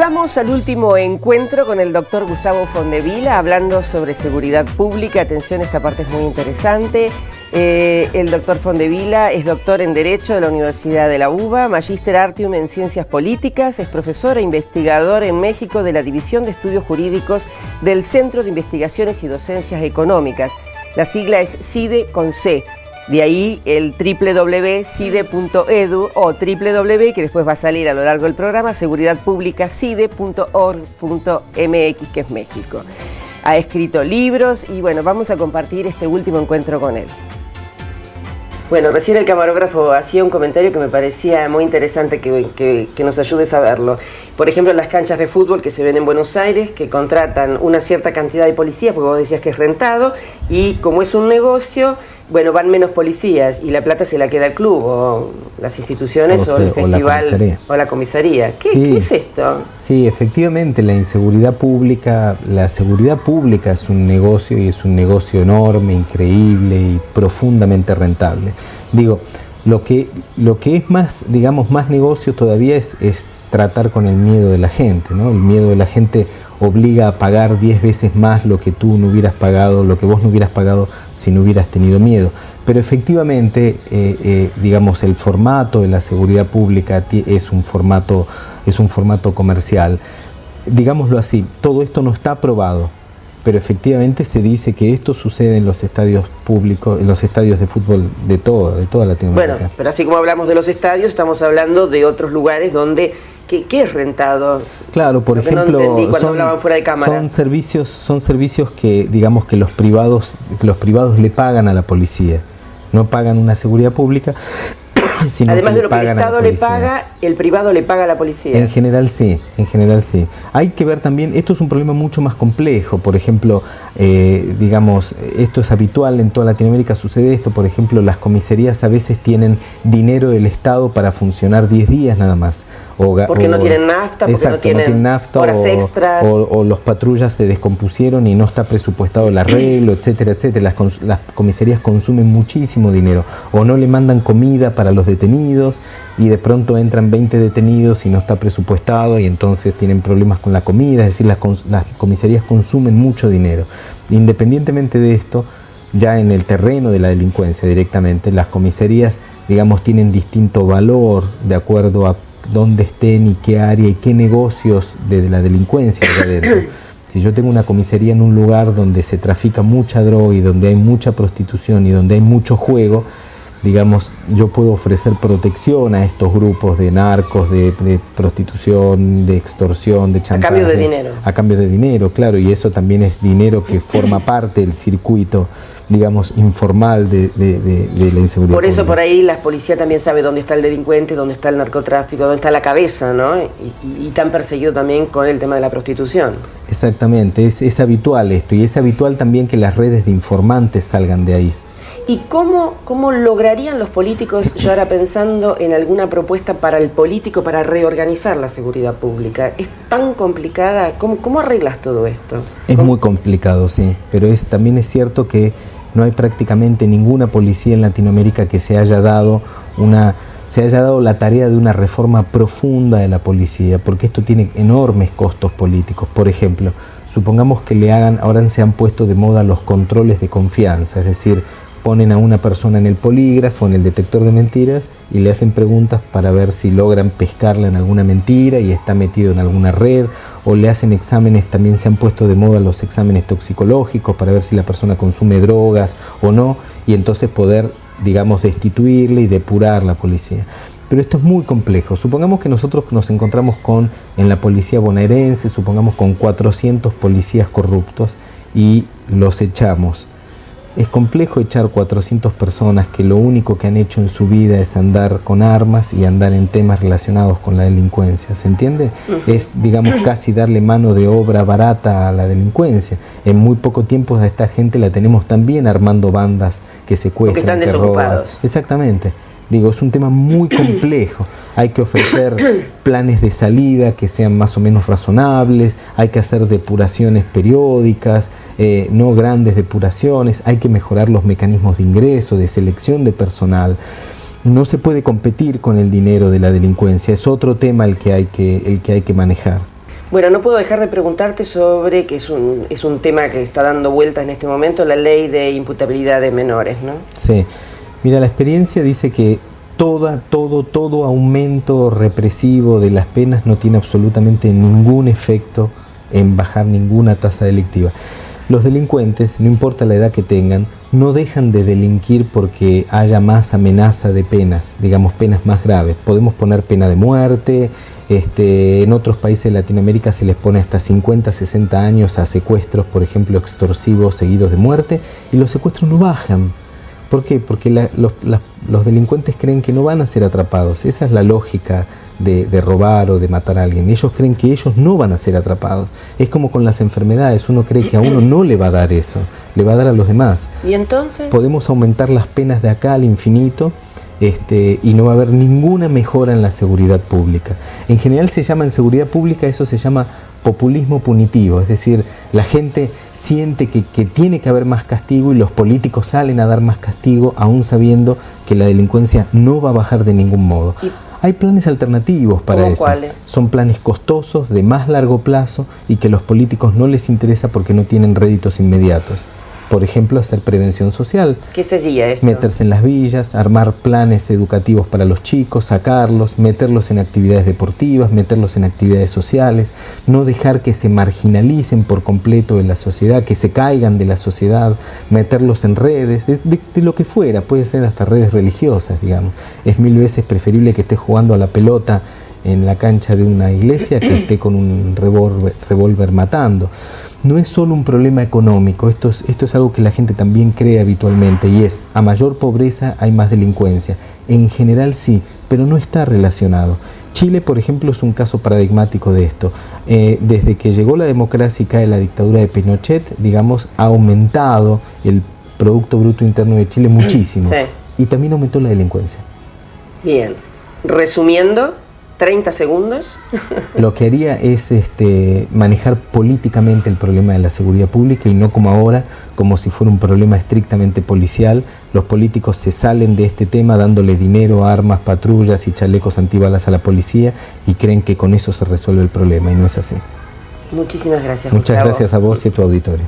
Llegamos al último encuentro con el doctor Gustavo Fondevila hablando sobre seguridad pública. Atención, esta parte es muy interesante. El doctor Fondevila es doctor en Derecho de la Universidad de la UBA, Magíster Artium en Ciencias Políticas, es profesor e investigador en México de la División de Estudios Jurídicos del Centro de Investigaciones y Docencias Económicas. La sigla es CIDE con C. De ahí el www.cide.edu o www, que después va a salir a lo largo del programa, seguridadpublicacide.org.mx, que es México. Ha escrito libros y bueno, vamos a compartir este último encuentro con él. Bueno, recién el camarógrafo hacía un comentario que me parecía muy interesante que nos ayudes a verlo. Por ejemplo, las canchas de fútbol que se ven en Buenos Aires, que contratan una cierta cantidad de policías, porque vos decías que es rentado, y como es un negocio, bueno, van menos policías y la plata se la queda el club, o las instituciones, o el festival, o la comisaría. ¿Qué es esto? Sí, efectivamente, la seguridad pública es un negocio, y es un negocio enorme, increíble y profundamente rentable. Digo, lo que es más, digamos, más negocio todavía es tratar con el miedo de la gente, ¿no? El miedo de la gente obliga a pagar 10 veces más lo que tú no hubieras pagado, lo que vos no hubieras pagado si no hubieras tenido miedo. Pero efectivamente, digamos, el formato de la seguridad pública es un formato comercial. Digámoslo así, todo esto no está aprobado, pero efectivamente se dice que esto sucede en los estadios públicos, en los estadios de fútbol de toda Latinoamérica. Bueno, pero así como hablamos de los estadios, estamos hablando de otros lugares donde ¿qué es rentado? Claro, por ejemplo, no entendí cuando hablaban fuera de cámara. Son servicios que, digamos, que los privados le pagan a la policía. No pagan una seguridad pública, sino además que de lo que el Estado le paga, el privado le paga a la policía. En general sí. Hay que ver también, esto es un problema mucho más complejo. Por ejemplo, digamos, esto es habitual en toda Latinoamérica, sucede esto. Por ejemplo, las comisarías a veces tienen dinero del Estado para funcionar 10 días nada más. Porque no tienen nafta, porque no tienen nafta, horas extras. O los patrullas se descompusieron y no está presupuestado el arreglo, etcétera, etcétera. Las comisarías consumen muchísimo dinero. O no le mandan comida para los detenidos y de pronto entran 20 detenidos y no está presupuestado y entonces tienen problemas con la comida. Es decir, las comisarías consumen mucho dinero. Independientemente de esto, ya en el terreno de la delincuencia directamente, las comisarías, digamos, tienen distinto valor de acuerdo a dónde estén y qué área y qué negocios de la delincuencia de adentro. Si yo tengo una comisaría en un lugar donde se trafica mucha droga y donde hay mucha prostitución y donde hay mucho juego, digamos, yo puedo ofrecer protección a estos grupos de narcos, de prostitución, de extorsión, de chantaje. A cambio de dinero. A cambio de dinero, claro, y eso también es dinero que forma parte del circuito, digamos, informal de la inseguridad. Por eso pública. Por ahí la policía también sabe dónde está el delincuente, dónde está el narcotráfico, dónde está la cabeza, ¿no? Y tan perseguido también con el tema de la prostitución. Exactamente, es habitual esto, y es habitual también que las redes de informantes salgan de ahí. ¿Y cómo lograrían los políticos, yo ahora pensando en alguna propuesta para el político para reorganizar la seguridad pública? ¿Es tan complicada? ¿Cómo arreglas todo esto? Es muy complicado, sí, pero también es cierto que no hay prácticamente ninguna policía en Latinoamérica que se haya dado la tarea de una reforma profunda de la policía, porque esto tiene enormes costos políticos. Por ejemplo, supongamos que ahora se han puesto de moda los controles de confianza, es decir, ponen a una persona en el polígrafo, en el detector de mentiras, y le hacen preguntas para ver si logran pescarla en alguna mentira y está metido en alguna red, o le hacen exámenes, también se han puesto de moda los exámenes toxicológicos para ver si la persona consume drogas o no, y entonces poder, digamos, destituirle y depurar la policía. Pero esto es muy complejo. Supongamos que nosotros nos encontramos en la policía bonaerense, supongamos con 400 policías corruptos y los echamos. Es complejo echar 400 personas que lo único que han hecho en su vida es andar con armas y andar en temas relacionados con la delincuencia, ¿se entiende? Es, digamos, casi darle mano de obra barata a la delincuencia. En muy poco tiempo a esta gente la tenemos también armando bandas que secuestran, que roban. Exactamente. Digo, es un tema muy complejo. Hay que ofrecer planes de salida que sean más o menos razonables, hay que hacer depuraciones periódicas, no grandes depuraciones, hay que mejorar los mecanismos de ingreso, de selección de personal. No se puede competir con el dinero de la delincuencia, es otro tema el que hay que manejar. Bueno, no puedo dejar de preguntarte sobre, que es un tema que está dando vueltas en este momento, la ley de imputabilidad de menores, ¿no? Sí. Mira, la experiencia dice que todo aumento represivo de las penas no tiene absolutamente ningún efecto en bajar ninguna tasa delictiva. Los delincuentes, no importa la edad que tengan, no dejan de delinquir porque haya más amenaza de penas, digamos penas más graves. Podemos poner pena de muerte, en otros países de Latinoamérica se les pone hasta 50, 60 años a secuestros, por ejemplo, extorsivos seguidos de muerte, y los secuestros no bajan. ¿Por qué? Porque los delincuentes creen que no van a ser atrapados. Esa es la lógica de robar o de matar a alguien. Ellos creen que ellos no van a ser atrapados. Es como con las enfermedades, uno cree que a uno no le va a dar eso, le va a dar a los demás. ¿Y entonces? Podemos aumentar las penas de acá al infinito, y no va a haber ninguna mejora en la seguridad pública. En general se llama en seguridad pública, eso se llama populismo punitivo, es decir, la gente siente que tiene que haber más castigo y los políticos salen a dar más castigo aún sabiendo que la delincuencia no va a bajar de ningún modo. Hay planes alternativos para eso. ¿Cuáles? Son planes costosos, de más largo plazo y que a los políticos no les interesa porque no tienen réditos inmediatos. Por ejemplo, hacer prevención social. ¿Qué sería esto? Meterse en las villas, armar planes educativos para los chicos, sacarlos, meterlos en actividades deportivas, meterlos en actividades sociales, no dejar que se marginalicen por completo de la sociedad, que se caigan de la sociedad, meterlos en redes, de lo que fuera, puede ser hasta redes religiosas, digamos. Es 1000 veces preferible que esté jugando a la pelota en la cancha de una iglesia que esté con un revólver matando. No es solo un problema económico, esto es algo que la gente también cree habitualmente, y es, a mayor pobreza hay más delincuencia. En general sí, pero no está relacionado. Chile, por ejemplo, es un caso paradigmático de esto. Desde que llegó la democracia y cae la dictadura de Pinochet, digamos, ha aumentado el Producto Bruto Interno de Chile muchísimo. Sí. Y también aumentó la delincuencia. Bien, resumiendo, 30 segundos. Lo que haría es manejar políticamente el problema de la seguridad pública y no como ahora, como si fuera un problema estrictamente policial. Los políticos se salen de este tema dándole dinero, armas, patrullas y chalecos antibalas a la policía y creen que con eso se resuelve el problema, y no es así. Muchísimas gracias, Muchas Gustavo. gracias a vos y a tu auditorio.